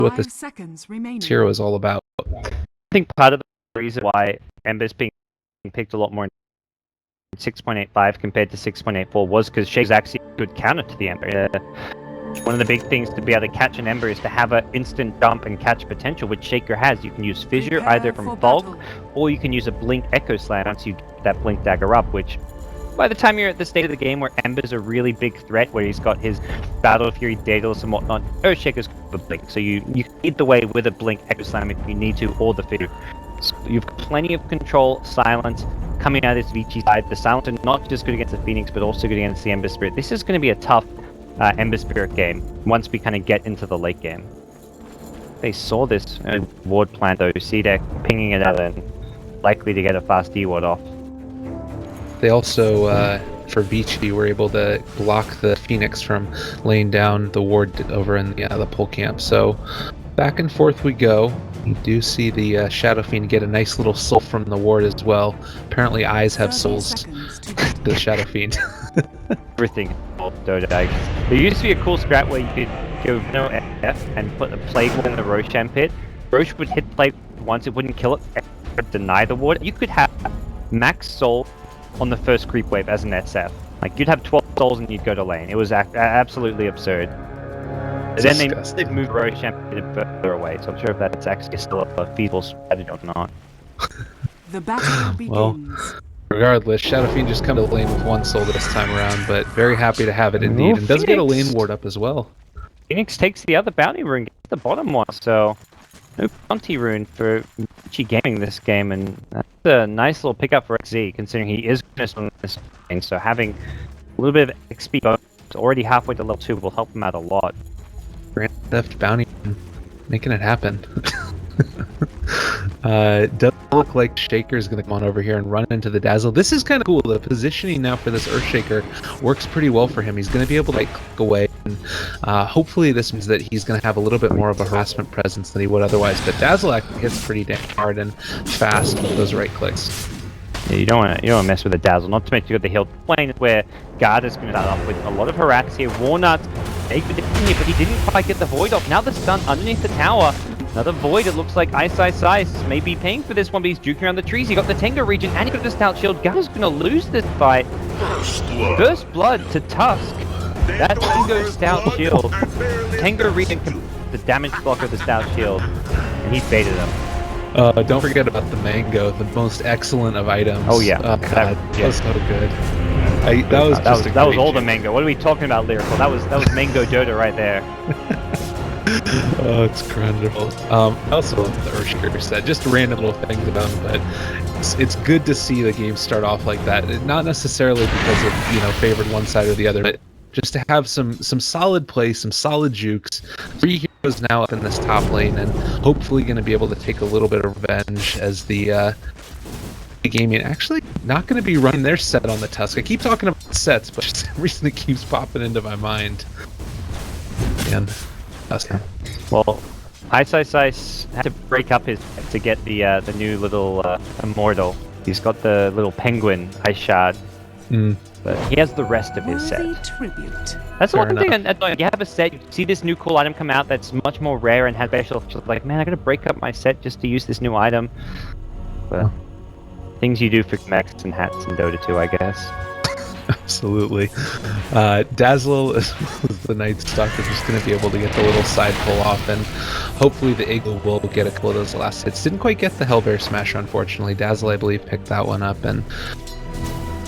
what this seconds remaining. hero is all about. I think part of the reason why Ember's being picked a lot more in 6.85 compared to 6.84 was because Shaker's actually a good counter to the Ember. One of the big things to be able to catch an Ember is to have an instant jump and catch potential, which Shaker has. You can use Fissure either from Bulk, or you can use a Blink Echo Slam once you get that Blink Dagger up, which by the time you're at the state of the game where Ember's a really big threat, where he's got his Battle Fury, Daedalus and whatnot, Earthshaker's got a Blink, so you can lead the way with a Blink Echo Slam if you need to, or the Fissure. So you've got plenty of control, silence, coming out of this VICI side. The silence are not just good against the Phoenix, but also good against the Ember Spirit. This is going to be a tough Ember Spirit game once we kind of get into the late game. They saw this ward plant though, CDEC pinging it out and likely to get a fast D-ward off. They also, for VICI, were able to block the Phoenix from laying down the ward over in the pole camp. So back and forth we go. You do see the Shadow Fiend get a nice little soul from the ward as well. Apparently eyes have souls. The Shadow Fiend. Everything. Dota. There used to be a cool strat where you could go no F and put a Plague Ward in the Roshan pit. Rosh would hit Plague once, it wouldn't kill it, but deny the ward. You could have max soul on the first creep wave as an SF. Like, you'd have 12 souls and you'd go to lane. It was absolutely absurd. Then they moved Roshan pit further away, so I'm sure if that's actually still a feasible strategy or not. The battle begins. Well, regardless, Shadow Fiend just come to the lane with one soul this time around, but very happy to have it indeed, and does get a lane ward up as well. Phoenix takes the other bounty rune, gets the bottom one, so no bounty rune for VICI Gaming this game, and that's a nice little pickup for XZ, considering he is going to swing this thing, so having a little bit of XP bonus already halfway to level 2 will help him out a lot. Grand Theft Bounty, making it happen. Does look like Shaker's going to come on over here and run into the Dazzle. This is kind of cool. The positioning now for this Earthshaker works pretty well for him. He's going to be able to click away, and hopefully this means that he's going to have a little bit more of a harassment presence than he would otherwise. But Dazzle actually hits pretty damn hard and fast with those right clicks. Yeah, you don't want to mess with the Dazzle. Not to mention you got the heal lane where Guard is going to start off with a lot of harass here. Warnut, but he didn't quite get the Void off. Now the stun underneath the tower. Another Void, it looks like Ice may be paying for this one, but he's juking around the trees. He got the Tengu region and he got the Stout Shield. Guard's going to lose this fight. First blood to Tusk. That Tengu Stout Shield. Tengu region, the damage blocker of the Stout Shield. And he baited him. Don't forget about the mango, the most excellent of items. Oh yeah, God, that was so good. That was all the mango. What are we talking about, Lyrical? That was mango Dota right there. Oh, it's incredible. I also love the Earthshaker set. Just random little things about him, but it's good to see the game start off like that. Not necessarily because of favored one side or the other, but just to have some solid play, some solid jukes. 3 heroes now up in this top lane, and hopefully going to be able to take a little bit of revenge as the gaming actually not going to be running their set on the Tusk. I keep talking about sets, but for some reason it keeps popping into my mind. And Tusk. Well, Ice had to break up his to get the new little immortal. He's got the little penguin Ice Shard. But he has the rest of his set. That's the one thing. You have a set, you see this new cool item come out that's much more rare and has special. Like, man, I gotta break up my set just to use this new item. But things you do for mechs and hats in Dota 2, I guess. Absolutely. Dazzle is the Night Stalker just going to be able to get the little side pull off, and hopefully the Eagle will get a couple of those last hits. Didn't quite get the Hellbear Smasher, unfortunately. Dazzle, I believe, picked that one up, and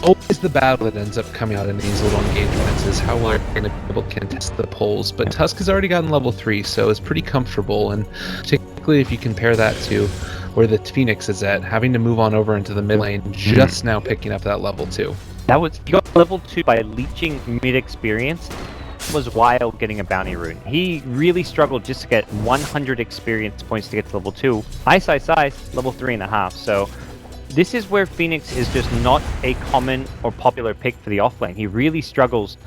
always the battle that ends up coming out in these little engagements is how well you're going to be able to contest the pulls. But Tusk has already gotten level 3, so it's pretty comfortable, and particularly if you compare that to where the Phoenix is at, having to move on over into the mid lane, just now picking up that level 2. He got level 2 by leeching mid experience. Was while getting a bounty rune. He really struggled just to get 100 experience points to get to level 2. Ice, level 3.5. So this is where Phoenix is just not a common or popular pick for the offlane. He really struggles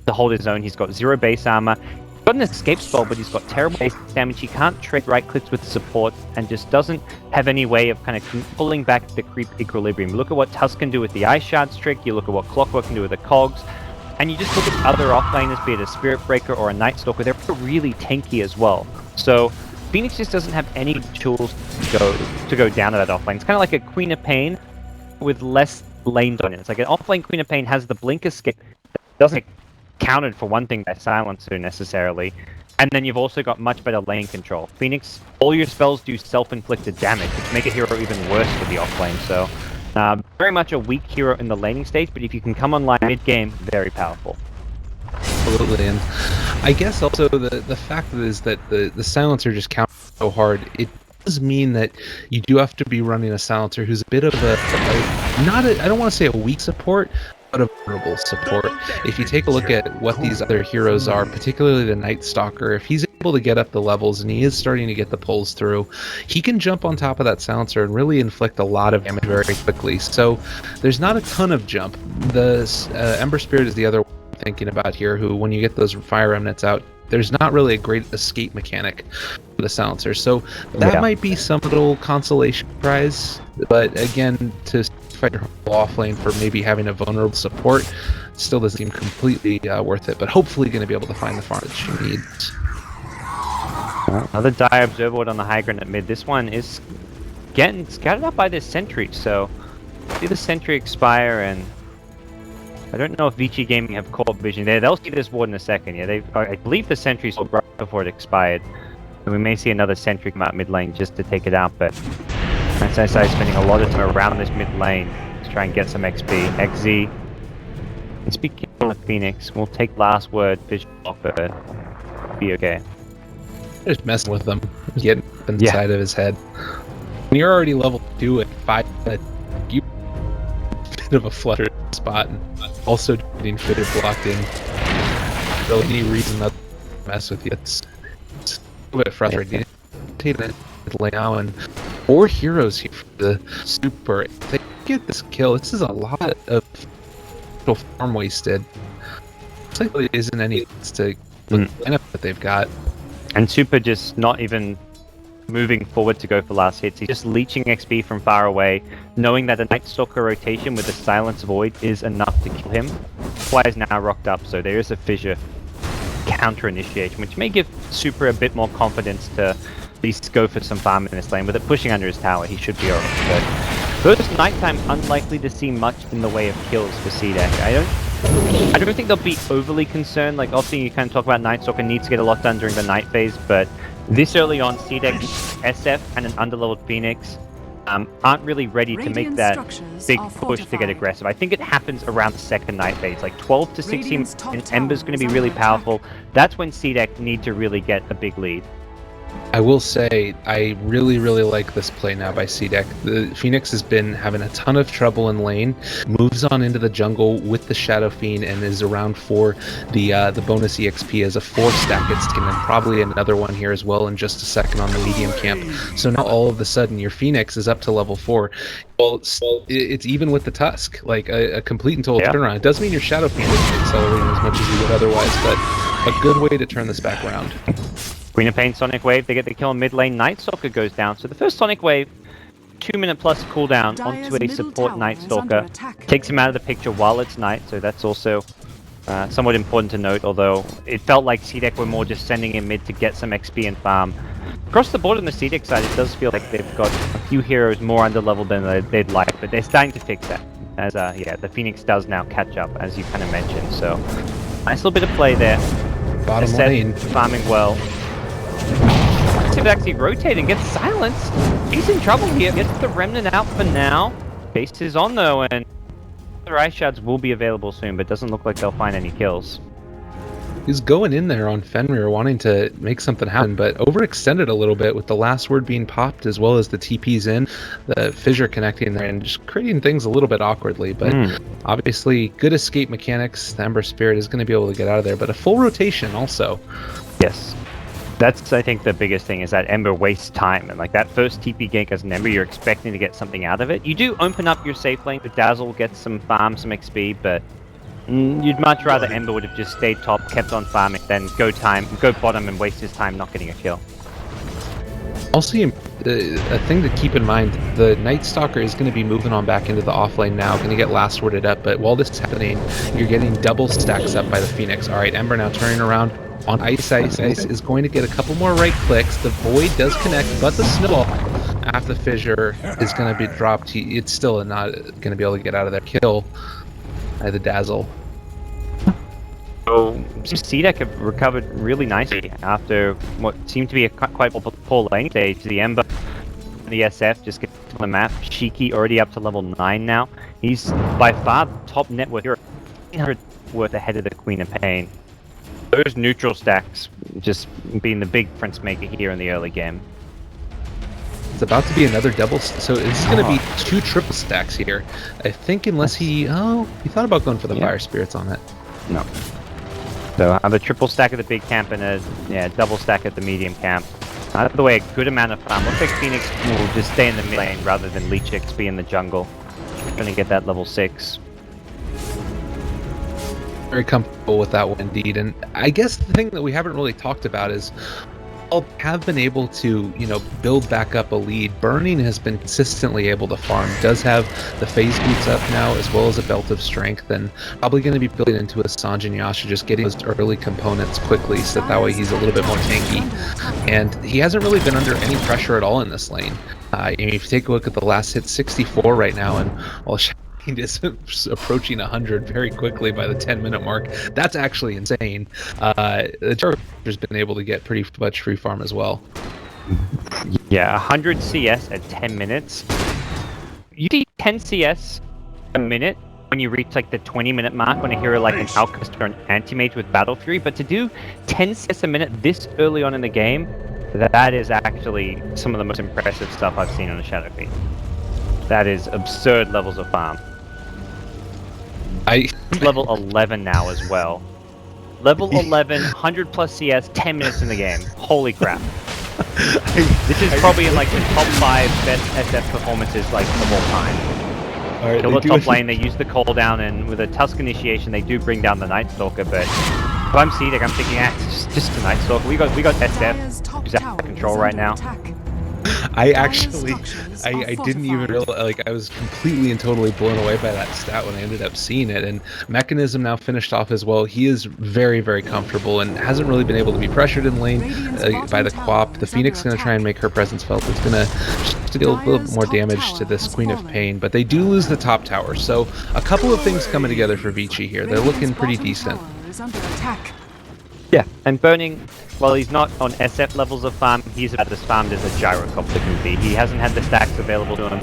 to hold his own. He's got 0 base armor. He's got an escape spell, but he's got terrible base damage. He can't trade right clicks with support and just doesn't have any way of kind of pulling back the creep equilibrium. Look at what Tusk can do with the Ice Shards trick. You look at what Clockwork can do with the Cogs. And you just look at other offlaners, be it a Spirit Breaker or a Night Stalker, they're really tanky as well. So Phoenix just doesn't have any tools to go down to that offlane. It's kind of like a Queen of Pain with less lanes on it. It's like an offlane Queen of Pain has the blink escape that doesn't get counted for one thing by Silencer necessarily. And then you've also got much better lane control. Phoenix, all your spells do self-inflicted damage, which make a hero even worse for the offlane. So, very much a weak hero in the laning stage, but if you can come online mid-game, very powerful. Absolutely, and I guess also the fact is that the Silencer just counts so hard, it does mean that you do have to be running a Silencer who's a bit of I don't want to say a weak support, but a vulnerable support. If you take a look at what these other heroes are, particularly the Night Stalker, if he's able to get up the levels and he is starting to get the pulls through, he can jump on top of that Silencer and really inflict a lot of damage very quickly. So there's not a ton of jump. The Ember Spirit is the other one I'm thinking about here, who when you get those Fire Remnants out, there's not really a great escape mechanic for the Silencer. So that might be some little consolation prize, but again, to fight your off lane for maybe having a vulnerable support still doesn't seem completely worth it, but hopefully going to be able to find the farm that she needs. Another Dire Observer on the high ground at mid. This one is getting scattered up by this sentry, so see the sentry expire, and I don't know if VICI Gaming have caught vision there. They'll see this ward in a second. Yeah, I believe the sentry saw right before it expired, and we may see another sentry come out mid lane just to take it out, but SSI is spending a lot of time around this mid lane to try and get some XP. XZ. And speaking of Phoenix, we'll take last word, Vision Blocker. Be okay. Just messing with them, getting inside of his head. When you're already level 2 at 5, you bit of a flutter spot, and also getting fitted blocked in. Really any reason not to mess with you. It's a bit frustrating. Take that Leao and 4 heroes here for the super. If they get this kill, this is a lot of farm wasted. Looks like there isn't any to the lineup that they've got. And Super just not even moving forward to go for last hits. He's just leeching XP from far away, knowing that the Night Stalker rotation with the Silence Void is enough to kill him. Qualifier is now rocked up, so there is a Fissure counter initiation, which may give Super a bit more confidence to at least go for some farm in this lane. With it pushing under his tower, he should be alright. But first nighttime, unlikely to see much in the way of kills for CDEC. I don't think they'll be overly concerned. Like, often you kind of talk about Night Stalker needs to get a lot done during the night phase, but this early on, CDEC, SF, and an underleveled Phoenix aren't really ready to make that big push to get aggressive. I think it happens around the second night phase, like 12 to 16, and Ember's going to be really powerful. That's when CDEC need to really get a big lead. I will say, I really like this play now by CDEC. The Phoenix has been having a ton of trouble in lane, moves on into the jungle with the Shadow Fiend, and is around for the bonus EXP as a 4-stack gets taken, and probably another one here as well in just a second on the medium camp. So now all of a sudden your Phoenix is up to level 4. Well, it's even with the Tusk, like a complete and total turnaround. It does mean your Shadow Fiend isn't accelerating as much as you would otherwise, but a good way to turn this back around. Queen of Pain Sonic Wave, they get the kill in mid lane. Night Stalker goes down. So the first Sonic Wave, 2-minute plus cooldown onto a support Night Stalker. Takes him out of the picture while it's night, so that's also somewhat important to note, although it felt like CDEC were more just sending him mid to get some XP and farm. Across the board on the CDEC side, it does feel like they've got a few heroes more underleveled than they'd like, but they're starting to fix that. As the Phoenix does now catch up, as you kind of mentioned, so nice little bit of play there. Bottom lane. Farming well. To actually rotate and get silenced. He's in trouble here. Gets the remnant out for now. Base is on though, and other ice shards will be available soon, but doesn't look like they'll find any kills. He's going in there on Fenrir, wanting to make something happen, but overextended a little bit with the last word being popped, as well as the TPs in, the fissure connecting there, and just creating things a little bit awkwardly. But obviously, good escape mechanics. The Ember Spirit is going to be able to get out of there, but a full rotation also. Yes. That's, I think, the biggest thing is that Ember wastes time. And like that first TP gank as an Ember, you're expecting to get something out of it. You do open up your safe lane with Dazzle, get some farm, some XP, but you'd much rather Ember would have just stayed top, kept on farming, than go bottom and waste his time not getting a kill. Also, a thing to keep in mind, the Night Stalker is going to be moving on back into the offlane now, going to get last worded up, but while this is happening, you're getting double stacks up by the Phoenix. Alright, Ember now turning around, on Ice is going to get a couple more right clicks. The Void does connect, but the Snowball after the Fissure is going to be dropped. It's still not going to be able to get out of there. Kill by the Dazzle. So CDEC have recovered really nicely after what seemed to be a quite poor lane stage. The Ember, the SF just get to the map. Shiki already up to level 9 now. He's by far the top net worth. You're 1,800 worth ahead of the Queen of Pain. Those neutral stacks just being the big difference maker here in the early game. It's about to be another double, so it's going to be 2 triple stacks here. I think unless he thought about going for the Fire Spirits on it. No. So I have a triple stack at the big camp and a double stack at the medium camp. Either way, a good amount of farm. Looks like Phoenix will just stay in the mid lane rather than Leech XP in the jungle. Trying to get that level 6. Very comfortable with that one indeed. And I guess the thing that we haven't really talked about is all have been able to, build back up a lead. Burning has been consistently able to farm, does have the phase boots up now as well as a belt of strength, and probably going to be building into a Sanj and Yasha, just getting those early components quickly so that way he's a little bit more tanky. And he hasn't really been under any pressure at all in this lane. If you take a look at the last hit, 64 right now, and all is approaching 100 very quickly by the 10-minute mark. That's actually insane. The Charger's been able to get pretty much free farm as well. Yeah, 100 CS at 10 minutes. You see 10 CS a minute when you reach like the 20-minute mark on a hero like an Alchemist or an Anti-Mage with Battle Fury, but to do 10 CS a minute this early on in the game, that is actually some of the most impressive stuff I've seen on the Shadow Queen. That is absurd levels of farm. Level 11 now as well. Level 11, 100 plus CS, 10 minutes in the game. Holy crap. This is probably in like the top 5 best SF performances like of all time. Right, Kill the top lane, they use the cooldown, and with a Tusk initiation they do bring down the Night Stalker, but if I'm CDEC, I'm thinking, it's just a Night Stalker. We got SF who's out of control right now. I didn't even realize, I was completely and totally blown away by that stat when I ended up seeing it. And Mechanism now finished off as well. He is very, very comfortable and hasn't really been able to be pressured in lane by the Quap. The Phoenix is going to try and make her presence felt. It's going to deal a little more damage to this Queen of Pain, but they do lose the top tower. So a couple of things coming together for VICI here. They're looking pretty decent. Yeah, and Burning, well, he's not on SF levels of farm, he's about as farmed as a Gyrocopter can be. He hasn't had the stacks available to him.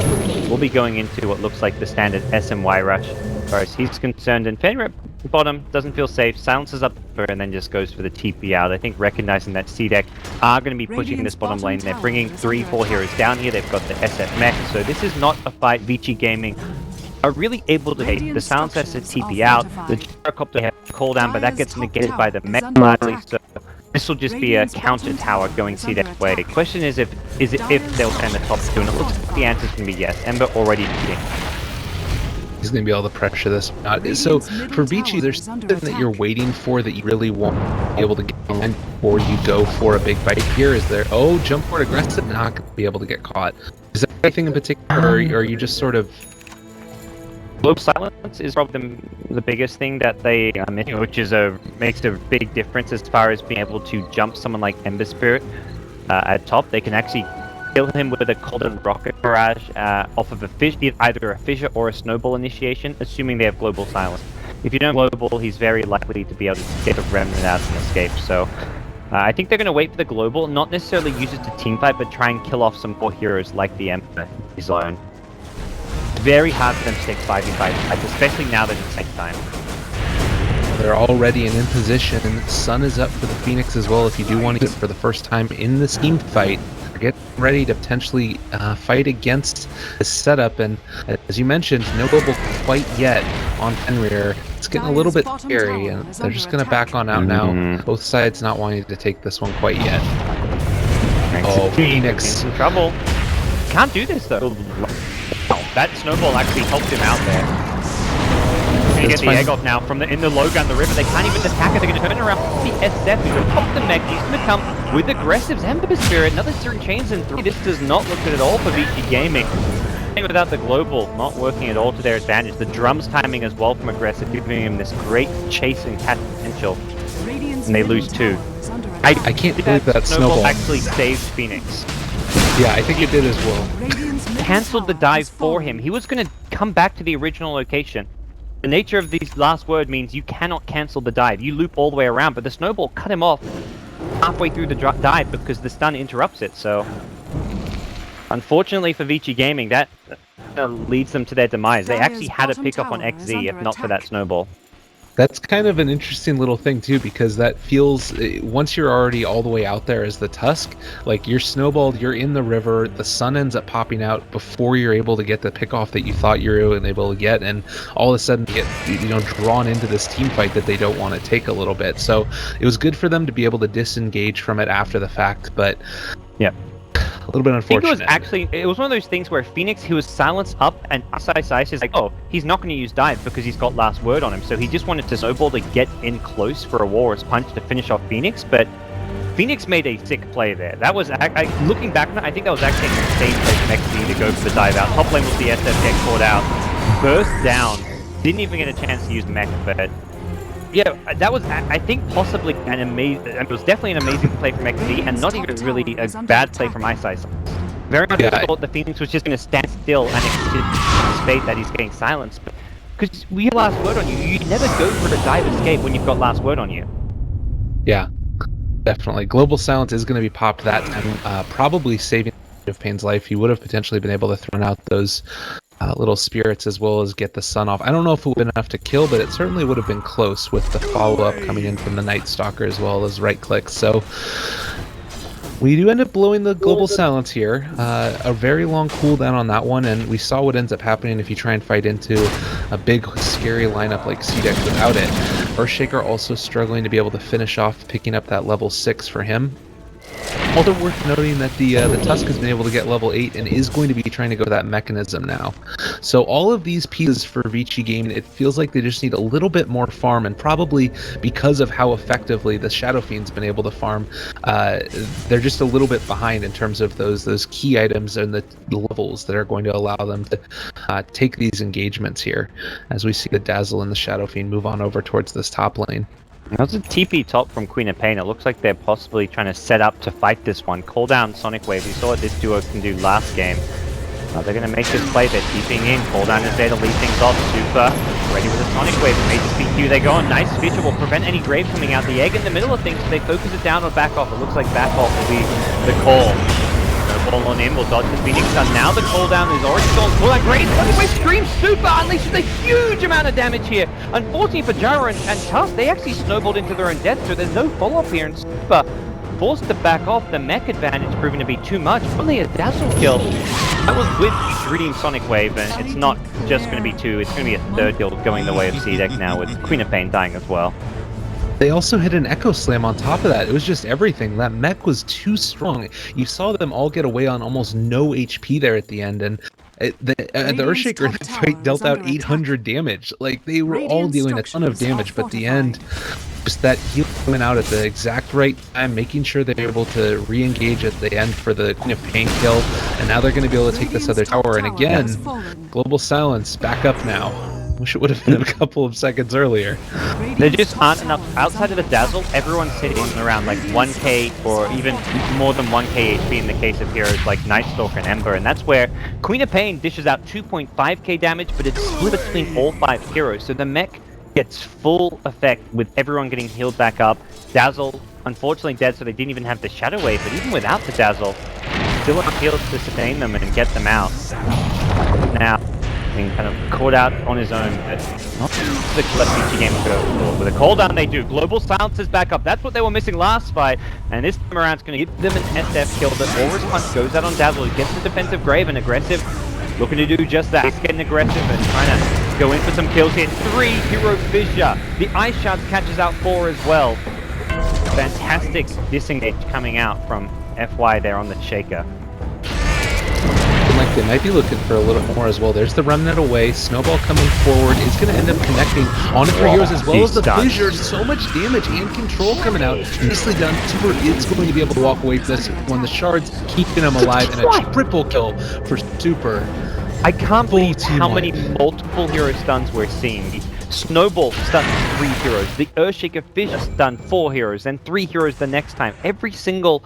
We'll be going into what looks like the standard SMY rush, as far as he's concerned. And Fenrir bottom doesn't feel safe, silences up and then just goes for the TP out. I think recognizing that CDEC are going to be pushing this bottom lane. They're bringing 3-4 heroes down here. They've got the SF mech, so this is not a fight VICI Gaming are really able to take. The silence has to TP out, the Gyrocopter have cooldown, but that gets negated by the mech largely, so this will just be a counter tower going CDEC's way. The question is if they'll send the top 2, and it looks like the answer's going to be yes. Ember already beating. He's going to be able to pressure this. So for VICI, there's something that you're waiting for that you really won't be able to get on before you go for a big fight here. Is there, jump forward aggressive, not going to be able to get caught. Is there anything in particular, or are you just sort of... Global silence is probably the biggest thing that they are missing, which is makes a big difference as far as being able to jump someone like Ember Spirit at top. They can actually kill him with a golden rocket barrage off of either a fissure or a snowball initiation, assuming they have global silence. If you don't global, he's very likely to be able to get a remnant out and escape. So I think they're going to wait for the global, not necessarily use it to teamfight, but try and kill off some more heroes like the Emperor, his own. Very hard for them to take 5v5 fights, especially now that it's take time. They're already in position. Sun is up for the Phoenix as well if you do want to use it for the first time in this team fight. Get ready to potentially fight against this setup, and as you mentioned, no global quite yet on Fenrir. It's getting a little bit scary, and they're just going to back on out now. Both sides not wanting to take this one quite yet. Phoenix. In trouble. Can't do this though. That snowball actually helped him out there. Gonna get the egg off now from in the low gun, the river. They can't even attack it. They're gonna turn around the SF. He's gonna pop the mech. He's gonna come with aggressives. Ember Spirit, another certain chains in 3. This does not look good at all for VICI Gaming. Without the global, not working at all to their advantage. The drums timing as well from aggressive, giving him this great chase and catch potential. and they lose 2. I can't believe that snowball. Actually saved Phoenix. Yeah, I think it did as well. Cancelled the dive for him. He was going to come back to the original location. The nature of these last word means you cannot cancel the dive. You loop all the way around, but the snowball cut him off halfway through the dive because the stun interrupts it. So, unfortunately for VICI Gaming, that leads them to their demise. They actually had a pickup on XZ if not for that snowball. That's kind of an interesting little thing too, because that feels, once you're already all the way out there as the Tusk, like you're snowballed, you're in the river, the sun ends up popping out before you're able to get the pickoff that you thought you were able to get, and all of a sudden you get drawn into this team fight that they don't want to take a little bit. So it was good for them to be able to disengage from it after the fact, but yeah. A little bit unfortunate. I think it was one of those things where Phoenix, he was silenced up, and Ice is like, oh, he's not going to use dive because he's got last word on him, so he just wanted to snowball to get in close for a walrus punch to finish off Phoenix, but Phoenix made a sick play there. That was, looking back on it, I think that was actually an insane play from XZ to go for the dive out. Top lane was the SF get caught out, burst down, didn't even get a chance to use mech, but yeah, that was, I think, possibly an amazing, it was definitely an amazing play from XZ, and not even really a bad play from Ice. Very much thought the Phoenix was just going to stand still and accept fate that he's getting silenced. Because we have last word on you, you never go for a dive escape when you've got last word on you. Yeah, definitely. Global Silence is going to be popped that time, probably saving of Pain's life. He would have potentially been able to throw out those little spirits as well as get the sun off. I don't know if it would have been enough to kill, but it certainly would have been close with the follow-up coming in from the Night Stalker as well as right clicks. So we do end up blowing the Global Silence here. A very long cooldown on that one, and we saw what ends up happening if you try and fight into a big, scary lineup like CDEC without it. Earthshaker also struggling to be able to finish off picking up that level 6 for him. Also worth noting that the Tusk has been able to get level 8 and is going to be trying to go to that mechanism now. So all of these pieces for VICI Gaming, it feels like they just need a little bit more farm, and probably because of how effectively the Shadow Fiend's been able to farm, they're just a little bit behind in terms of those key items and the levels that are going to allow them to take these engagements here, as we see the Dazzle and the Shadow Fiend move on over towards this top lane. That's a TP top from Queen of Pain. It looks like they're possibly trying to set up to fight this one. Call down Sonic Wave. We saw what this duo can do last game. They're going to make this play. They're TPing in. Call down is there to lead things off. Super ready with a Sonic Wave. It may just be Q. They go on. Nice Fisher will prevent any Grave coming out. The egg in the middle of things. So they focus it down or back off. It looks like back off will be the call. No ball on him. Will dodge the Phoenix Sun. Now the call down is already gone. Call down Grave. Sonic Wave Scream Super unleashes a huge amount of damage here. Unfortunately for Jara and Tusk, they actually snowballed into their own death, so there's no follow-up here, and Super forced to back off. The mech advantage proving to be too much. Only a Dazzle kill. That was with Dream Sonic Wave, and it's not just going to be 2, it's going to be a 3rd kill going the way of CDEC now, with Queen of Pain dying as well. They also hit an Echo Slam on top of that. It was just everything. That mech was too strong. You saw them all get away on almost no HP there at the end, and the Earthshaker fight dealt out 800 damage. Like, they were all dealing a ton of damage, but the end, just that heal coming out at the exact right time, making sure they're able to re-engage at the end for the Queen of Pain kill, and now they're going to be able to take this other tower, and again, Global Silence back up now. Wish it would have been a couple of seconds earlier. There just aren't enough. Outside of the Dazzle, everyone's sitting around like 1k or even more than 1k HP in the case of heroes like Night Stalker and Ember, and that's where Queen of Pain dishes out 2.5k damage, but it's split between all 5 heroes, so the mech gets full effect with everyone getting healed back up. Dazzle, unfortunately dead, so they didn't even have the Shadow Wave, but even without the Dazzle, still enough heals to sustain them and get them out. Now, being kind of caught out on his own, but not the VICI game to go for. With a call down they do. Global Silence is back up. That's what they were missing last fight, and this time around it's going to give them an SF kill. The Aura's Punch goes out on Dazzle. He gets the defensive Grave and aggressive. Looking to do just that. He's getting aggressive and trying to go in for some kills here. 3 hero fissure. The Ice Shards catches out 4 as well. Fantastic disengage coming out from FY there on the Shaker. Like they might be looking for a little more as well. There's the Remnant away. Snowball coming forward is going to end up connecting on it for heroes as well as the fissure. So much damage and control coming out. Nicely done. Super is going to be able to walk away from this when the shards keeping him alive, and a triple kill for Super. I can't believe how many multiple hero stuns we're seeing. Snowball stunned 3 heroes. The Earthshaker Fish stunned 4 heroes, then 3 heroes the next time. Every single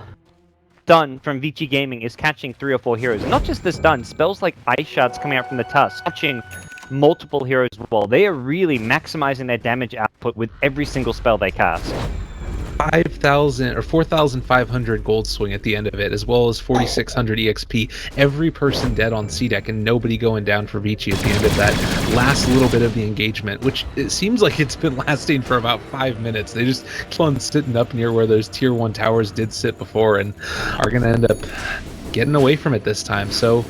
stun from VICI Gaming is catching 3 or 4 heroes. And not just the stun, spells like Ice Shards coming out from the tusk, catching multiple heroes as well. They are really maximizing their damage output with every single spell they cast. 5,000 or 4,500 gold swing at the end of it, as well as 4,600 EXP. Every person dead on CDEC and nobody going down for VICI at the end of that last little bit of the engagement, which it seems like it's been lasting for about 5 minutes. They just keep on sitting up near where those tier 1 towers did sit before and are going to end up getting away from it this time. So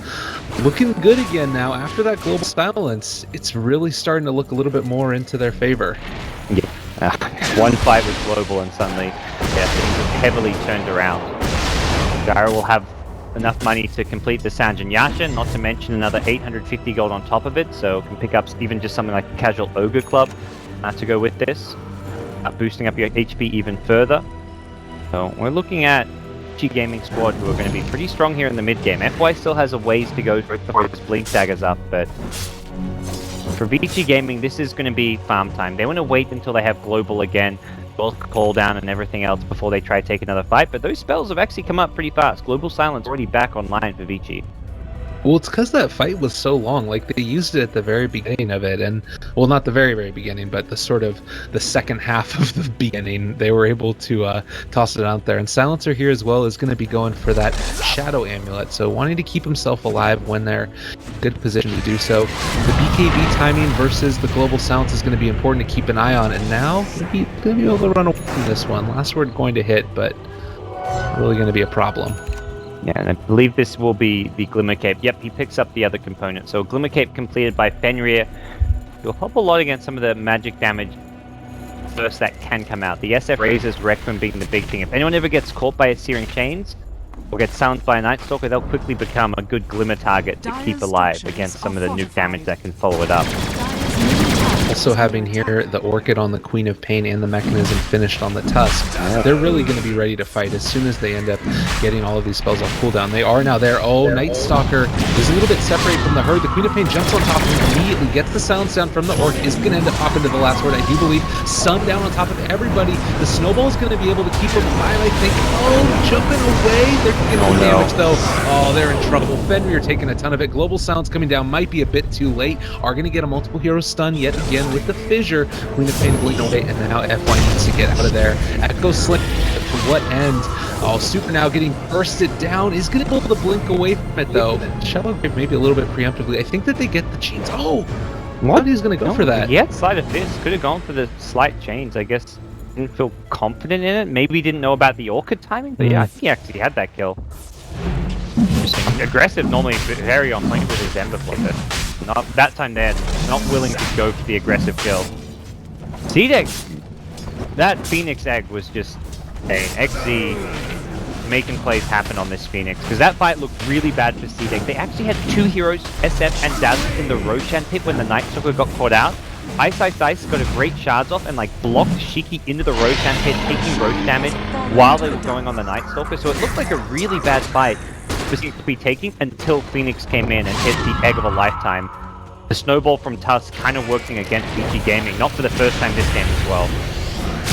looking good again now after that global silence. It's really starting to look a little bit more into their favor. Yeah. One fight with global and suddenly, yeah, things have heavily turned around. Gyro will have enough money to complete the Sanjin Yasha, not to mention another 850 gold on top of it, so can pick up even just something like a casual Ogre Club to go with this, boosting up your HP even further. So we're looking at VICI Gaming squad who are going to be pretty strong here in the mid game. FY still has a ways to go before his Blink Dagger's up, but for VICI Gaming, this is going to be farm time. They want to wait until they have global again, both call down and everything else before they try to take another fight, but those spells have actually come up pretty fast. Global Silence already back online for VICI. Well, it's because that fight was so long. Like, they used it at the very beginning of it, and, well, not the very, very beginning, but the sort of the second half of the beginning, they were able to toss it out there. And Silencer here as well is going to be going for that Shadow Amulet, so wanting to keep himself alive when they're in good position to do so. The BKB timing versus the Global Silence is going to be important to keep an eye on, and now he's going to be able to run away from this one. Last word going to hit, but really going to be a problem. Yeah, and I believe this will be the Glimmer Cape. Yep, he picks up the other component. So Glimmer Cape completed by Fenrir. He'll help a lot against some of the magic damage first that can come out. The SF Razor's Requiem being the big thing. If anyone ever gets caught by its Searing Chains or gets silenced by a Night Stalker, they'll quickly become a good Glimmer target to keep alive against some of the nuke damage that can follow it up. Also having here the Orchid on the Queen of Pain and the Mechanism finished on the Tusk. They're really going to be ready to fight as soon as they end up getting all of these spells off cooldown. They are now there. Oh, Night Stalker is a little bit separated from the herd. The Queen of Pain jumps on top of him immediately, gets the silence down from the Orc, is going to end up popping to the last word, I do believe. Sun down on top of everybody. The Snowball is going to be able to keep him alive, I think. Oh, jumping away. They're taking no damage, though. Oh, they're in trouble. Fenrir taking a ton of it. Global Silence coming down might be a bit too late. Are going to get a multiple hero stun yet again with the Fissure. Queen of Pain going away, and now FY needs to get out of there. Echo Sling, to what end? Oh, Super now getting bursted down. Is going to be able to blink away from it, though. Shallow Grave maybe a little bit preemptively. I think that they get the chains. Oh! What? He's going to go for that. Yeah, Sleight of Fist. Could have gone for the slight chains, I guess. Didn't feel confident in it. Maybe didn't know about the Orchid timing, but yeah, I think he actually had that kill. Aggressive, normally very on point with his Ember Flipper. Not that time they're not willing to go for the aggressive kill. CDEC, that Phoenix Egg was just an XZ making plays happen on this Phoenix, because that fight looked really bad for CDEC. They actually had 2 heroes, SF and Dazzle, in the Roshan pit when the Night Stalker got caught out. Ice got a great shards off and like blocked Shiki into the Roshan pit, taking Roche damage while they were going on the Night Stalker. So it looked like a really bad fight to be taking until Phoenix came in and hit the egg of a lifetime. The Snowball from Tusk kind of working against VICI Gaming, not for the first time this game as well.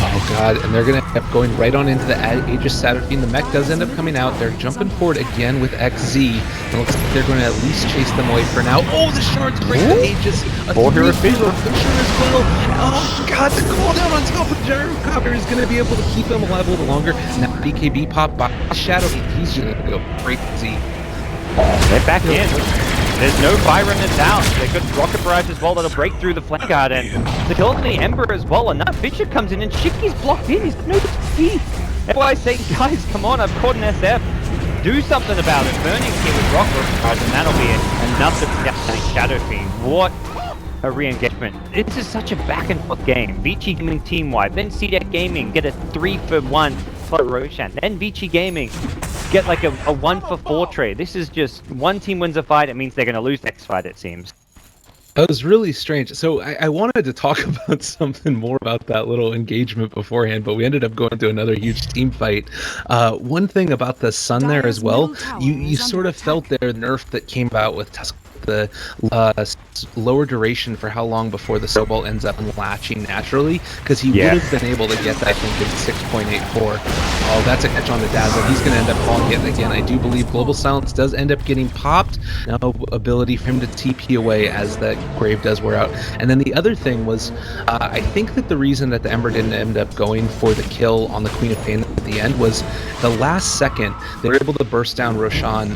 Oh god, and they're going to end up going right on into the Aegis Saturday. The mech does end up coming out. They're jumping forward again with XZ. It looks like they're going to at least chase them away for now. Oh, the shards break the Aegis. A 3-hero Fissure as well. Oh god, the cooldown on top of Gyrocopter is going to be able to keep them alive a little longer. Now BKB pop by Shadow. He's going to go crazy. They're back in. There's no fire in this house. They've got Rocket Barrage as well that'll break through the flank guard, and the kill on the Ember as well. And now Fisher comes in and Shiki's blocked in. He's got no speed. That's why I say, guys, come on, I've caught an SF. Do something about it. Burning here with Rocket Barrage, and that'll be enough to put down the Shadow Fiend. What a re-engagement. This is such a back and forth game. VICI Gaming team wipe, then CDEC Gaming get a 3-for-1 for Roshan, then VICI Gaming get like a 1-for-4 trade. This is just one team wins a fight, it means they're going to lose next fight, it seems. That was really strange. So I wanted to talk about something more about that little engagement beforehand, but we ended up going to another huge team fight. One thing about the Sun there as well, you sort of felt their nerf that came about with Tusk the lower duration for how long before the snowball ends up latching naturally, because he would have been able to get that, I think, in 6.84. Oh, that's a catch on the Dazzle. He's going to end up falling it again. I do believe Global Silence does end up getting popped. No ability for him to TP away as that Grave does wear out. And then the other thing was, I think that the reason that the Ember didn't end up going for the kill on the Queen of Pain at the end was the last second they were able to burst down Roshan.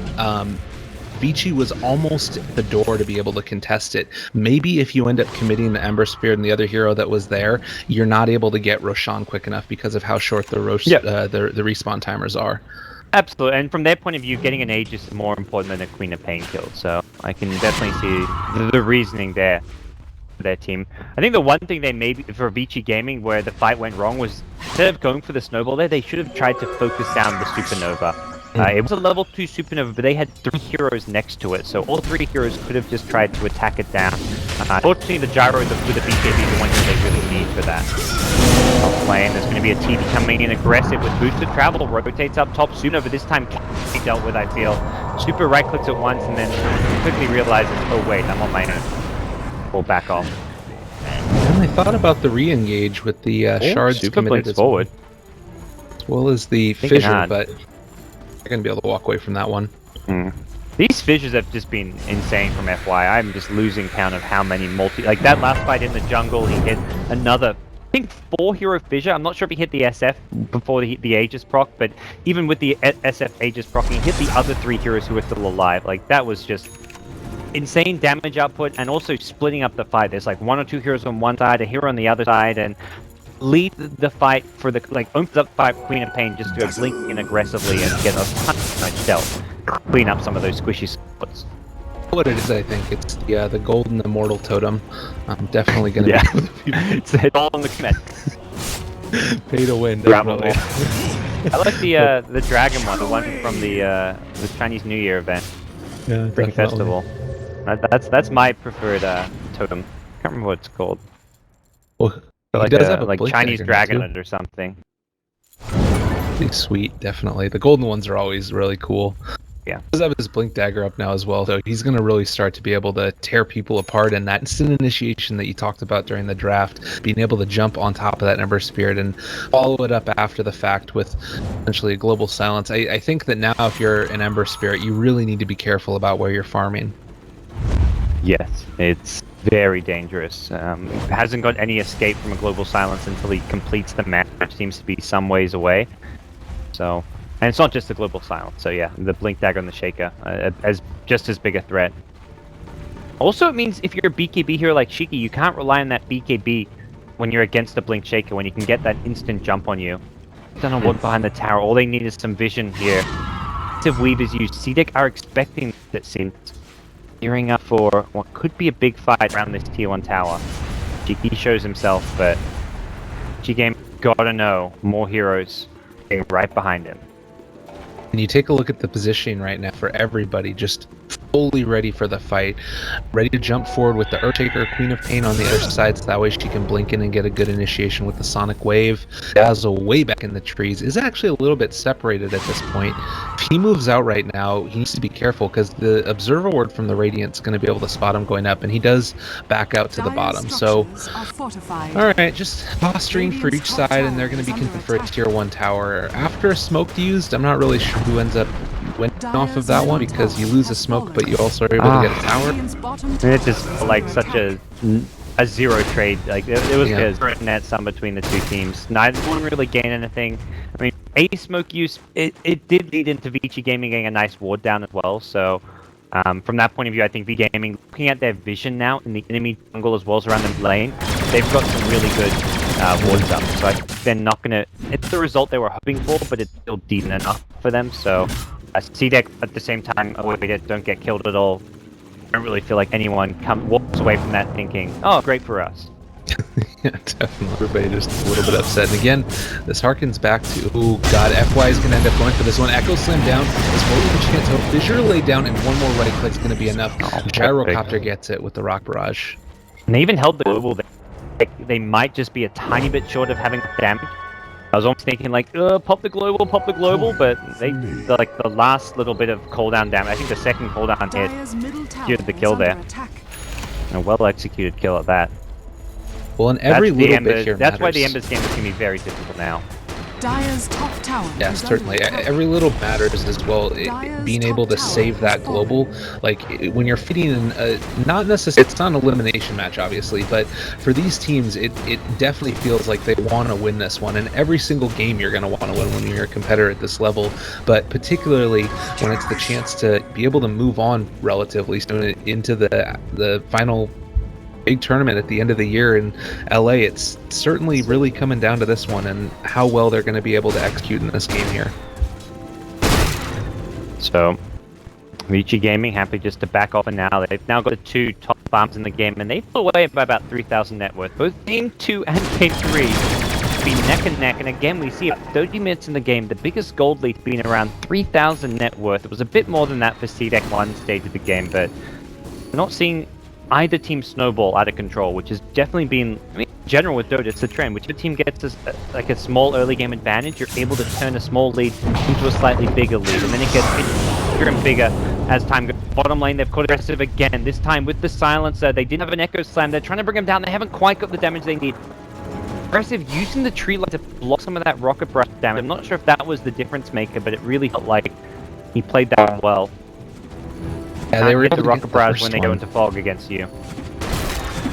VICI was almost at the door to be able to contest it. Maybe if you end up committing the Ember Spirit and the other hero that was there, you're not able to get Roshan quick enough because of how short the respawn timers are. Absolutely, and from their point of view, getting an Aegis is more important than a Queen of Pain kill, so I can definitely see the reasoning there for their team. I think the one thing they made for VICI Gaming where the fight went wrong was, instead of going for the Snowball there, they should have tried to focus down the Supernova. It was a level 2 Supernova, but they had 3 heroes next to it, so all 3 heroes could have just tried to attack it down. Unfortunately, the Gyro with the BKB is the one that they really need for that. Top lane, there's going to be a TP coming in aggressive with boosted travel, rotates up top. Supernova this time can't be dealt with, I feel. Super right-clicks it once and then quickly realizes, oh wait, I'm on my own. We'll back off. And I thought about the re-engage with the shards Super blinks as forward. well as the fissure, but they're going to be able to walk away from that one. These fissures have just been insane from FY. I'm just losing count of how many like that last fight in the jungle, he hit another, I think 4 hero fissure. I'm not sure if he hit the SF before the Aegis proc, but even with the SF Aegis proc, he hit the other 3 heroes who were still alive. Like that was just insane damage output, and also splitting up the fight. There's like 1 or 2 heroes on one side, a hero on the other side, and lead the fight for the, like, opens up fight Queen of Pain just to go blink in aggressively and get a ton of much stealth. Clean up some of those squishy spots. What it is, I think, it's the Golden Immortal Totem. I'm definitely going to be it's all on the commit. Pay to win, definitely. I like the Dragon one, the one from the Chinese New Year event. Yeah, Spring Festival. That's my preferred totem. Can't remember what it's called. Well, Like does have a like blink Chinese dagger Dragon or something. Pretty sweet, definitely. The golden ones are always really cool. Yeah. He does have his blink dagger up now as well, so he's going to really start to be able to tear people apart, and that instant initiation that you talked about during the draft, being able to jump on top of that Ember Spirit and follow it up after the fact with essentially a global silence. I think that now if you're an Ember Spirit, you really need to be careful about where you're farming. Yes, it's very dangerous. Hasn't got any escape from a global silence until he completes the match, which seems to be some ways away. So, and it's not just the global silence. So yeah, the blink dagger and the shaker as just as big a threat. Also, it means if you're a BKB hero like Shiki, you can't rely on that BKB when you're against a blink shaker, when you can get that instant jump on you. Don't know what behind the tower. All they need is some vision here. If Weavers use CDEC are expecting that since gearing up for what could be a big fight around this tier 1 tower. Jiki shows himself, but G-Game gotta know more heroes being right behind him. And you take a look at the positioning right now for everybody, just fully ready for the fight, ready to jump forward with the Earthshaker, Queen of Pain on the other side, so that way she can blink in and get a good initiation with the Sonic Wave. Dazzle way back in the trees is actually a little bit separated at this point. If he moves out right now, he needs to be careful because the Observer Ward from the Radiant's going to be able to spot him going up, and he does back out to the bottom. So, alright, just posturing for each side, and they're going to be content for a tier 1 tower. After a smoke used, I'm not really sure who ends up winning off of that one, because you lose a smoke, but you also are able to get a tower. And it's just like such a zero trade. Like it was a net sum between the two teams. Neither one really gained anything. I mean, a smoke use, it did lead into VICI Gaming getting a nice ward down as well. So from that point of view, I think VICI Gaming, looking at their vision now in the enemy jungle as well as around the lane, they've got some really good wards up. So I think they're not gonna. It's the result they were hoping for, but it's still decent enough for them. So. CDEC at the same time, don't get killed at all. I don't really feel like anyone walks away from that thinking, oh, great for us. Yeah, definitely. Everybody just a little bit upset. And again, this harkens back to, oh god, FY is going to end up going for this one. Echo Slam down. This Morgan Chanto Fissure laid down, and one more right click is going to be enough. Gyrocopter gets it with the Rock Barrage. And they even held the global there. They might just be a tiny bit short of having damage. I was almost thinking like, pop the global, but they like the last little bit of cooldown damage. I think the second cooldown Dyer's middle hit tower secured the is kill under there. attack. A well-executed kill at that. Well, and every That's the little Embers, bit here that's why the matters. Embers game is going to be very difficult now. Dyer's top tower Yeah, is certainly. under attack. Every little matters as well. Being able to save that global, like when you're feeding, not necessarily, it's not an elimination match, obviously, but for these teams, it definitely feels like they want to win this one. And every single game you're going to want to win when you're a competitor at this level, but particularly when it's the chance to be able to move on relatively soon into the final big tournament at the end of the year in LA. It's certainly really coming down to this one and how well they're going to be able to execute in this game here. So, VICI Gaming happy just to back off, and now they've now got the two top farms in the game, and they pull away by about 3,000 net worth. Both Game 2 and Game 3 be neck and neck, and again we see 30 minutes in the game, the biggest gold lead being around 3,000 net worth. It was a bit more than that for CDEC one stage of the game, but we're not seeing either team snowball out of control, which has definitely been, I mean, in general with Dota, it's the trend. Whichever team gets like a small early game advantage, you're able to turn a small lead into a slightly bigger lead, and then it gets bigger and bigger as time goes. Bottom lane, they've caught aggressive again, this time with the silencer. They didn't have an echo slam, they're trying to bring him down, they haven't quite got the damage they need. Aggressive using the tree line to block some of that rocket brush damage. I'm not sure if that was the difference maker, but it really felt like he played that well. Yeah, they were able able to to rocket get the barrage first when they go one. into fog against you.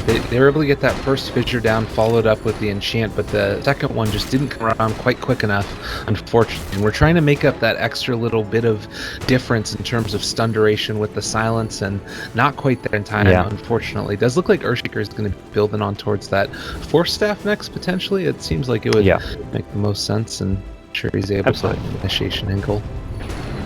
They were able to get that first fissure down, followed up with the enchant, but the second one just didn't come around quite quick enough, unfortunately. And we're trying to make up that extra little bit of difference in terms of stun duration with the silence, and not quite there in time, unfortunately. It does look like Earthshaker is going to be building on towards that Force Staff next, potentially. It seems like it would make the most sense, and I'm sure he's able to initiation angle.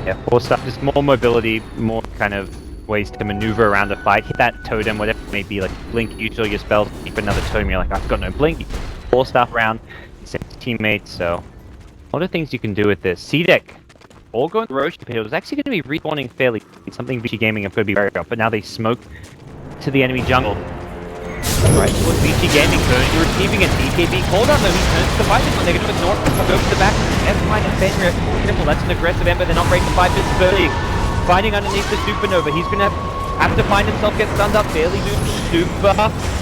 Yeah, Force Staff, just more mobility, more kind of ways to maneuver around a fight. Hit that totem, whatever it may be, like blink, use all your spells, keep another totem, you're like, I've got no blink. Force Staff around, send teammates, so a lot of things you can do with this. CDEC, all going to Roche, it was actually going to be respawning fairly, something VICI Gaming have got to be wary of, but now they smoke to the enemy jungle. Right, towards VICI Gaming, Burnley receiving an EKB cooldown, though he turns to fight this one. They're going to ignore it, go to the back, F-Mine and Fenrir, triple, that's an aggressive Ember, they're not ready to fight this Burnley. Fighting underneath the supernova, he's going to have to find himself get stunned up, barely do super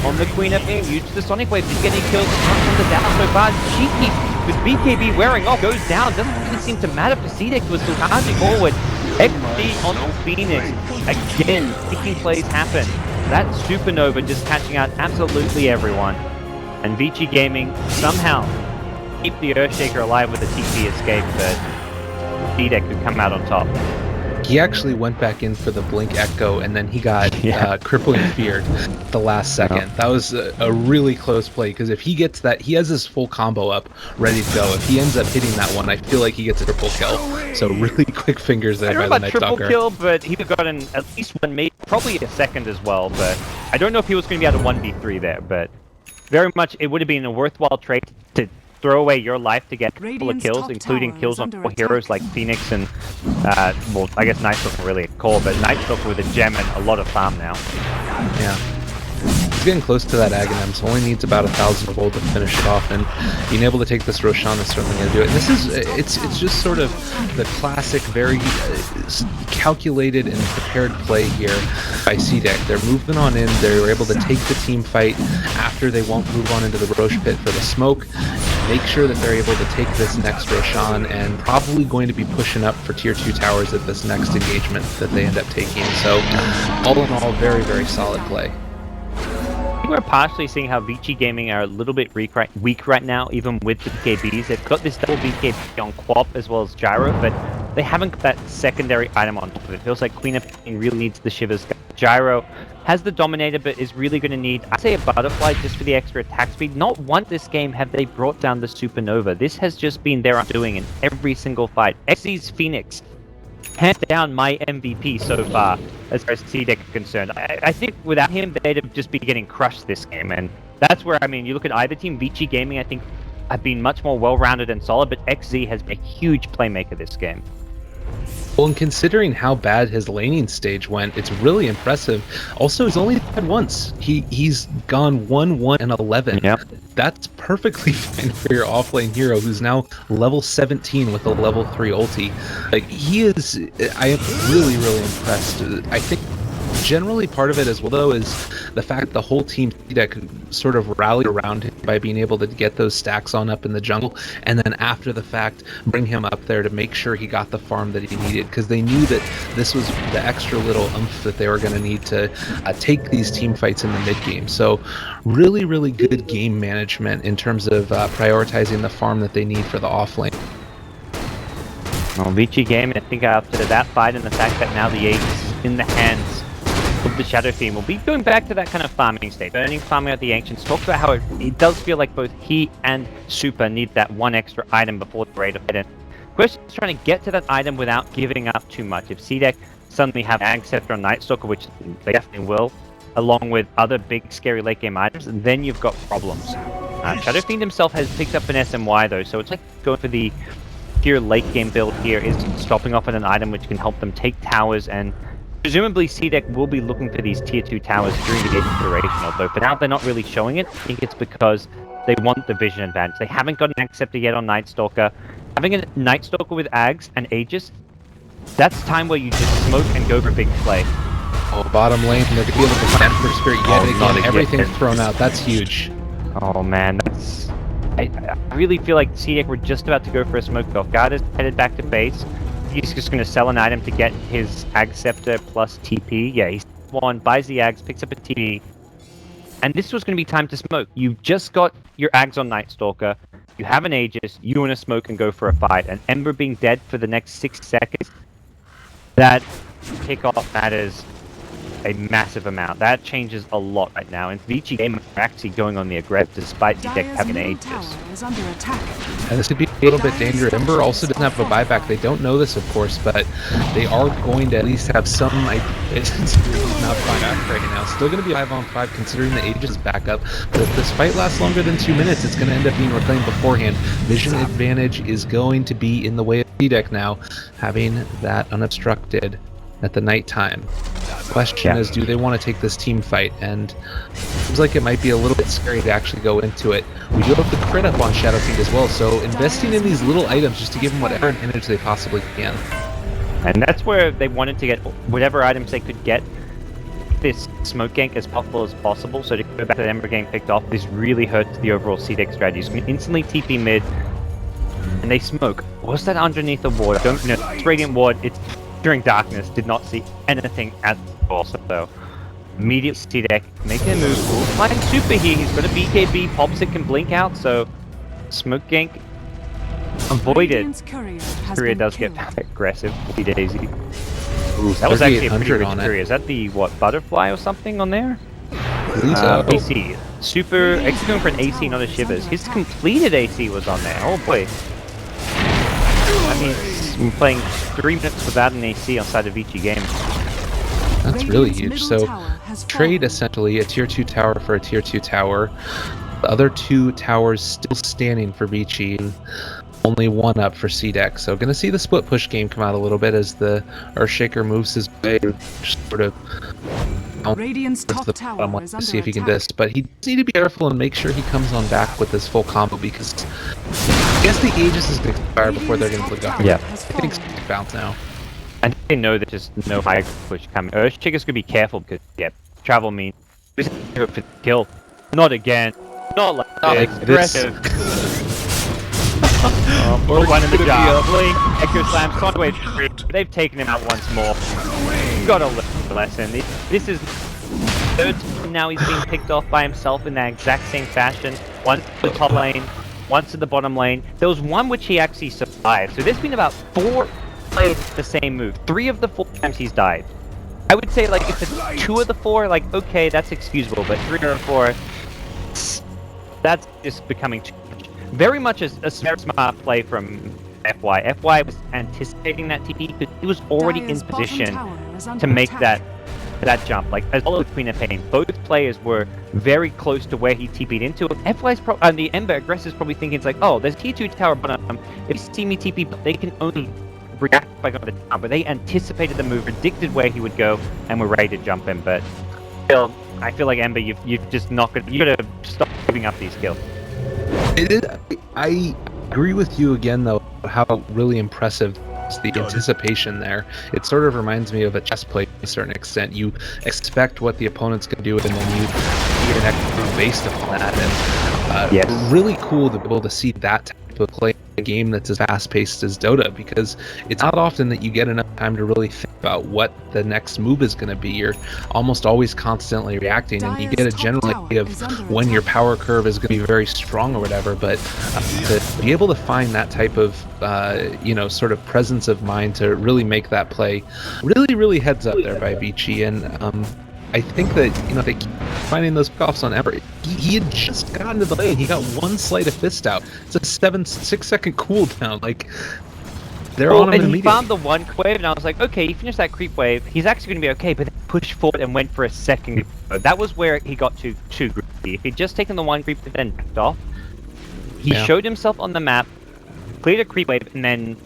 on the Queen of Air, uses the Sonic Wave, didn't get any kills from the down so far. Cheeky, with BKB wearing off, goes down, doesn't really seem to matter for CDEC, was still charging forward. XP on Phoenix, again, making plays happen. That supernova just catching out absolutely everyone. And VICI Gaming somehow keep the Earthshaker alive with a TP escape, but CDEC could come out on top. He actually went back in for the Blink Echo, and then he got Crippling Feared at the last second. That was a really close play, because if he gets that, he has his full combo up, ready to go. If he ends up hitting that one, I feel like he gets a triple kill. So really quick fingers there by the Night Stalker. Triple kill, but he would have gotten at least one, maybe probably a second as well, but I don't know if he was going to be able to 1v3 there, but very much it would have been a worthwhile trade to throw away your life to get a couple of kills, including kills on 4 heroes like Phoenix and, well, I guess Night Stalker really a core, but Night Stalker with a gem and a lot of farm now. Yeah. He's getting close to that Aghanim, so only needs about 1,000 gold to finish it off, and being able to take this Roshan is certainly going to do it. And this is, it's just sort of the classic, very calculated and prepared play here by CDEC. They're moving on in, they're able to take the team fight after they won't move on into the Roche pit for the smoke, make sure that they're able to take this next Roshan, and probably going to be pushing up for tier 2 towers at this next engagement that they end up taking. So all in all, very, very solid play. I think we're partially seeing how VICI Gaming are a little bit weak right now, even with the BKBs. They've got this double BKB on Quap as well as Gyro, but they haven't got that secondary item on top of it. It feels like Queen of Pain really needs the Shivers. Gyro has the Dominator, but is really going to need, I'd say, a Butterfly just for the extra attack speed. Not once this game have they brought down the Supernova. This has just been their undoing in every single fight. XC's Phoenix, hands down my MVP so far, as far as CDEC is concerned. I think without him, they'd have just be getting crushed this game, and that's where, I mean, you look at either team, VICI Gaming, I think, have been much more well-rounded and solid, but XZ has been a huge playmaker this game. Well, and considering how bad his laning stage went, it's really impressive. Also, he's only had once. He's gone 1-1 and 11. Yep. That's perfectly fine for your offlane hero, who's now level 17 with a level 3 ulti. Like, he is. I am really, really impressed. I think generally part of it as well, though, is the fact the whole team CDEC sort of rallied around him by being able to get those stacks on up in the jungle, and then after the fact bring him up there to make sure he got the farm that he needed, because they knew that this was the extra little oomph that they were going to need to take these team fights in the mid game. So really, really good game management in terms of prioritizing the farm that they need for the offlane. Well, VICI game, I think after that fight and the fact that now the Aegis is in the hands of the Shadow Fiend, we'll be going back to that kind of farming state. Burning, farming out the Ancients, talked about how it does feel like both he and Super need that one extra item before the raid of hidden. Question is trying to get to that item without giving up too much. If CDEC suddenly have Ag Scepter or Night Stalker, which they definitely will, along with other big scary late game items, then you've got problems. Shadow Fiend himself has picked up an SMY though, so it's like going for the pure late game build here, is stopping off at an item which can help them take towers, and presumably CDEC will be looking for these tier 2 towers during the iteration, although for now they're not really showing it. I think it's because they want the vision advantage. They haven't got an Ag Scepter yet on Night Stalker. Having a Night Stalker with Ags and Aegis, that's time where you just smoke and go for a big play. Oh, bottom lane, they're going to be able to find for Spirit yet again. Everything's thrown out. That's huge. Oh man, that's... I really feel like CDEC were just about to go for a smoke off. Guard is headed back to base. He's just going to sell an item to get his Ag Scepter plus TP. Yeah, he's one, buys the Ags, picks up a TP. And this was going to be time to smoke. You've just got your Ags on Night Stalker. You have an Aegis. You want to smoke and go for a fight. And Ember being dead for the next 6 seconds, that kickoff matters a massive amount. That changes a lot right now. And VICI game are actually going on the aggressive despite CDEC having an Aegis. And this could be a little bit dangerous. Ember also doesn't have a buyback. They don't know this, of course, but they are going to at least have some idea since he's not buyback right now. Still going to be 5-on-5 considering the Aegis backup. But if this fight lasts longer than 2 minutes, it's going to end up being reclaimed beforehand. Vision advantage is going to be in the way of CDEC now, having that unobstructed at the nighttime. Question is, do they want to take this team fight? And it seems like it might be a little bit scary to actually go into it. We do have the crit up on Shadow Fiend as well, so investing in these little items just to give them whatever advantage they possibly can. And that's where they wanted to get whatever items they could get this smoke gank as possible. So to go back to the Ember gank picked off, this really hurts the overall CDEC strategy. So instantly TP mid, and they smoke. Was that underneath the ward? I don't know. It's Radiant Ward. It's during darkness. Did not see anything at all. So immediate CDEC making a move. Flying Super here. He's got a BKB. Pops it, can blink out. So smoke gank avoided. Courier does get aggressive. Daisy. Ooh, that was actually a pretty rich on courier. Is that the what, butterfly or something on there? AC. Super actually going for an AC, not a Shivers. His completed AC was on there. Oh boy. That means he's been playing 3 minutes without an AC outside of VICI game. That's really huge. So trade essentially a tier 2 tower for a tier 2 tower. The other 2 towers still standing for VICI. Only 1 up for CDEC. So going to see the split push game come out a little bit as the Earthshaker moves his way, just sort of Radiant's top tower is to under see if he can attack. diss, but he does need to be careful and make sure he comes on back with his full combo, because I guess the Aegis is going to expire before they're going to go. Yeah. I think it's bounce now. And they know that there's no high push coming. Earthshaker's going to be careful because, yeah, travel means this is for the kill. Not again. Not like this. Aggressive. Or one in the jar. Blink, Echo Slam, Conway. They've taken him out once more. Got a lesson. This is third time now he's being picked off by himself in that exact same fashion. Once to the top lane, once to the bottom lane. There was one which he actually survived. So there's been about 4 plays the same move. 3 of the 4 times he's died. I would say, like, if it's 2 of the 4, like, okay, that's excusable. But 3 or 4, that's just becoming too much. Very much a very smart play from FY. FY was anticipating that TP because he was already in position to make that jump. Like, as well as Queen of Pain, both players were very close to where he TP'd into it. FY's the Ember aggressor is probably thinking, it's like, oh, there's tier 2 tower bottom. If you see me TP, they can only react by going to the town, but they anticipated the move, predicted where he would go, and were ready to jump him. But still, I feel like Ember, you've just not got. You got to stop giving up these kills. It is. I agree with you again, though. How really impressive is the anticipation there. It sort of reminds me of a chess play to a certain extent. You expect what the opponent's going to do, and then you get an extra move based upon that. And Yes. really cool to be able to see that type of play in a game that's as fast-paced as Dota, because it's not often that you get enough time to really think about what the next move is going to be. You're almost always constantly reacting, and you get a general idea of when your power curve is going to be very strong or whatever. But to be able to find that type of sort of presence of mind to really make that play, really heads up there by VICI. And I think that they keep finding those pickoffs on Ember. He had just gotten to the lane. He got one sleight of fist out. It's a 6-second cooldown. Like, they're on him and he immediately. found the one wave, and I was like, okay, he finished that creep wave. He's actually going to be okay, but then pushed forward and went for a second. That was where he got too greedy. If he'd just taken the one creep and then backed off, he showed himself on the map, cleared a creep wave, and then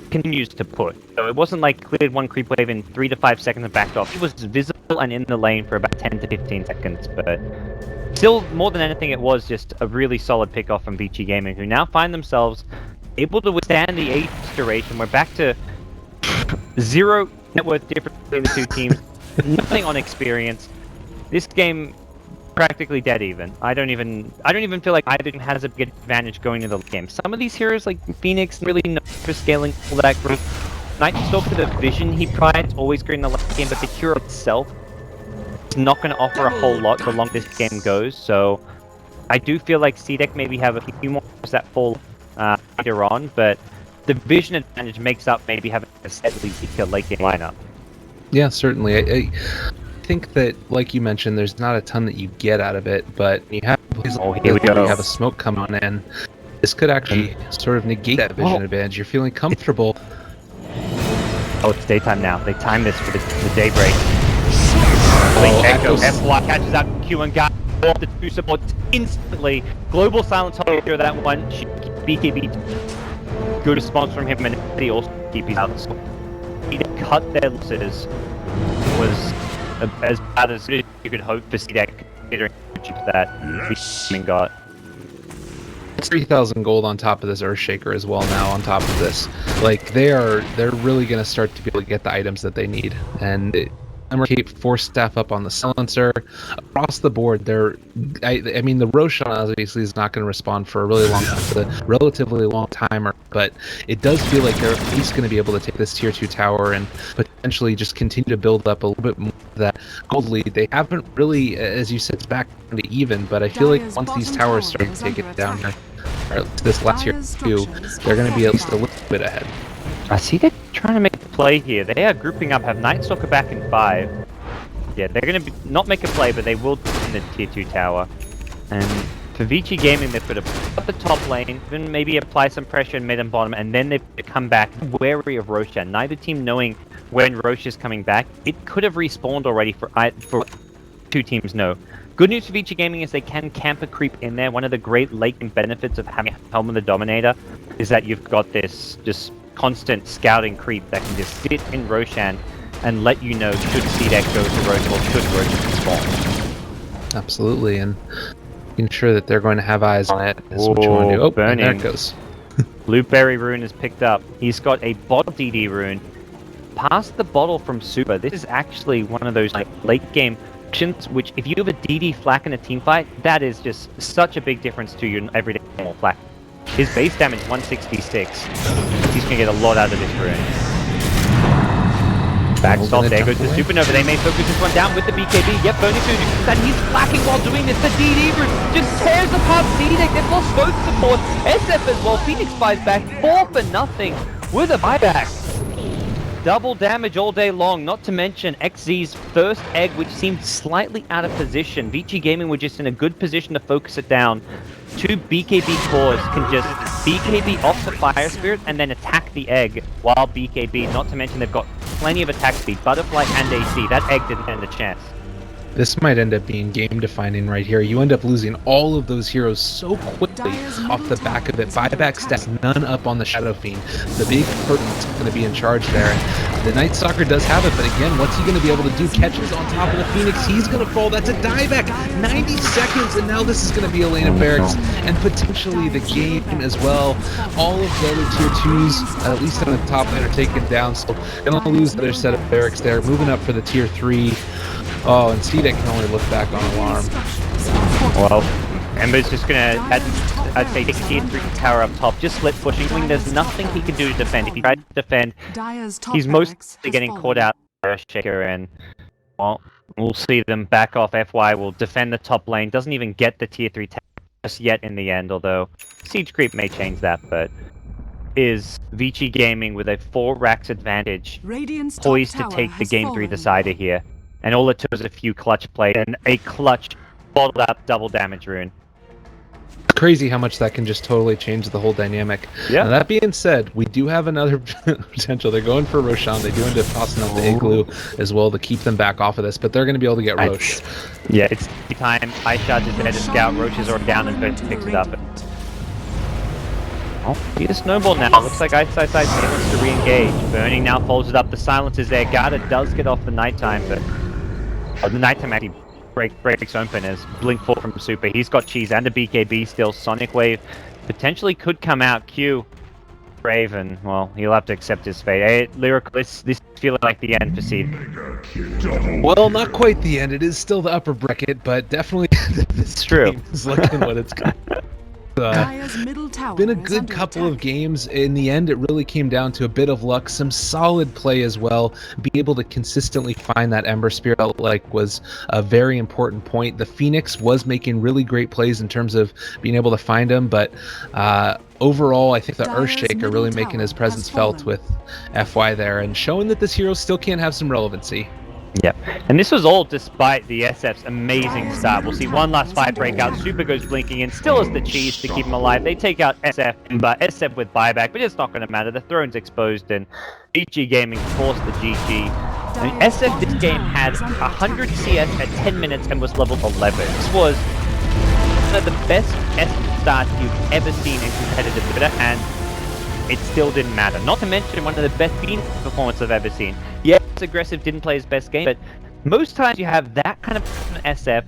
continues to push. So it wasn't like cleared one creep wave in 3 to 5 seconds and backed off. He was visible and in the lane for about 10 to 15 seconds, but still, more than anything, it was just a really solid pickoff from VICI Gaming, who now find themselves able to withstand the age duration. We're back to 0 net worth difference between the two teams, nothing on experience. This game practically dead even. I don't even feel like either team has a big advantage going into the game. Some of these heroes like Phoenix really know for scaling all that group. Nightstalker, the vision he provides, always great in the late game, but the hero itself is not going to offer a whole lot the longer this game goes. So I do feel like CDEC maybe have a few more that fall later on, but the vision advantage makes up maybe having a steadily weaker late game lineup. Yeah, certainly. I think that, like you mentioned, there's not a ton that you get out of it, but you have Here we go. You have a smoke come on in. This could actually sort of negate that vision advantage. You're feeling comfortable. Oh, it's daytime now. They timed this for the daybreak. Echo, FY catches up Q and got off the 2 supports instantly. Global silence holder here that one. BKB. Good response from him, and he also keep his out. He cut their losses was as bad as you could hope for CDEC, considering that we got. 3,000 gold on top of this Earthshaker as well now on top of this. Like, they're really going to start to be able to get the items that they need. And keep Force Staff up on the silencer. Across the board, I mean, the Roshan obviously is not going to respond for a really long time. It's a relatively long timer, but it does feel like they're at least going to be able to take this tier 2 tower and potentially just continue to build up a little bit more of that gold lead. They haven't really, as you said, it's back to even, but I feel like once these towers start to take it down here, or at least this last tier 2, they're going to be at least a little bit ahead. I see they're trying to make a play here. They are grouping up, have Nightstalker back in 5. Yeah, they're going to not make a play, but they will in the tier 2 tower. And for VICI Gaming, they've got to put up the top lane, then maybe apply some pressure in mid and bottom, and then they've got to come back wary of Roshan. Neither team knowing when Rosh is coming back. It could have respawned already for two teams know. Good news for VICI Gaming is they can camp a creep in there. One of the great late game benefits of having Helm of the Dominator is that you've got this just constant scouting creep that can just sit in Roshan and let you know should CDEC go to Roshan or should Roshan spawn. Absolutely, and ensure that they're going to have eyes on it. Is what you want to do. Oh, burning. and there it goes. Blueberry rune is picked up. He's got a bottle DD rune. Past the bottle from Super. This is actually one of those like late game options, which if you have a DD flak in a team fight, that is just such a big difference to your everyday normal flak. His base damage 166. He's gonna get a lot out of this rune. Backstop, there goes the Supernova. They may focus this one down with the BKB. Yep, bonus rune, and he's flacking while doing this. The DD rune just tears apart CDEC. They've lost both support. SF as well. Phoenix buys back 4-0 with a buyback. Double damage all day long, not to mention XZ's first egg, which seemed slightly out of position. VICI Gaming were just in a good position to focus it down. 2 BKB cores can just BKB off the Fire Spirit and then attack the egg while BKB, not to mention they've got plenty of attack speed, Butterfly and AC. That egg didn't stand a chance. This might end up being game defining right here. You end up losing all of those heroes so quickly off the back of it. Buyback stacks none up on the Shadow Fiend. The big Pertin's going to be in charge there. The Night Stalker does have it, but again, what's he going to be able to do? Catches on top of the Phoenix. He's going to fall. That's a dieback. 90 seconds, and now this is going to be Elena Barracks and potentially the game as well. All of the other tier 2s, at least on the top lane, are taken down. So going to lose the other set of barracks there. Moving up for the tier 3. Oh, and CDEC can only look back on alarm. Well, Ember's just gonna, I'd say, take tier 3 tower up top, just split pushing. I mean, there's nothing he can do to defend. If he tries to defend, he's mostly getting caught out by Earthshaker, and, well, we'll see them back off. FY will defend the top lane, doesn't even get the tier 3 tower just yet in the end, although Siege Creep may change that, but is VICI Gaming with a 4 racks advantage, poised to take the Game 3 decider here. And all it took was a few clutch plays and a clutch followed up double damage rune. Crazy how much that can just totally change the whole dynamic. Yeah. Now, that being said, we do have another potential. They're going for Roshan. They do end up tossing up the Igloo as well to keep them back off of this, but they're going to be able to get Roche. Yeah, it's time. Ice Shard is ahead of Scout. Roche is already down and picks it up. Oh, he's a snowball now. Looks like Ice wants to re-engage. Burning now folds it up. The silence is there. Garda does get off the nighttime, but the nighttime actually breaks open as Blink 4 from Super. He's got Cheese and a BKB still. Sonic Wave potentially could come out. Q. Raven, well, he'll have to accept his fate. Hey, Lyrical, this feeling like the end for Seed. Well, not quite the end. It is still the upper bracket, but definitely this stream is looking what it's going to been a good couple of games. In the end, it really came down to a bit of luck, some solid play as well. Be able to consistently find that Ember Spear was a very important point. The Phoenix was making really great plays in terms of being able to find him, but overall, I think the Earthshaker really making his presence felt with FY there and showing that this hero still can have some relevancy. Yep, and this was all despite the SF's amazing start. We'll see one last fight breakout. Super goes blinking in, still has the cheese to keep him alive. They take out SF, but SF with buyback, but it's not going to matter. The throne's exposed, and VICI Gaming forced the GG. And SF this game had 100 CS at 10 minutes and was level 11. This was one of the best SF starts you've ever seen in competitive Dota, and it still didn't matter. Not to mention one of the best Phoenix performances I've ever seen. Yeah, aggressive, didn't play his best game, but most times you have that kind of SF,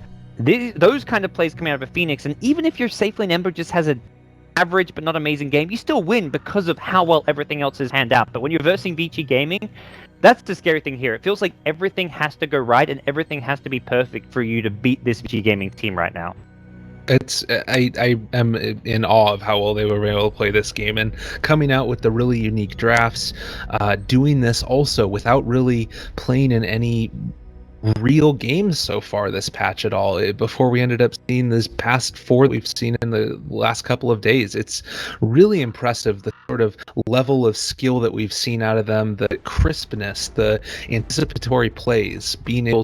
those kind of plays coming out of a Phoenix, and even if your safe lane Ember just has an average but not amazing game, you still win because of how well everything else is handed out. But when you're versing VICI Gaming, that's the scary thing here. It feels like everything has to go right and everything has to be perfect for you to beat this VICI Gaming team right now. I am in awe of how well they were able to play this game and coming out with the really unique drafts, doing this also without really playing in any real games so far this patch at all, before we ended up seeing this past 4 that we've seen in the last couple of days. It's really impressive, the sort of level of skill that we've seen out of them, the crispness, the anticipatory plays, being able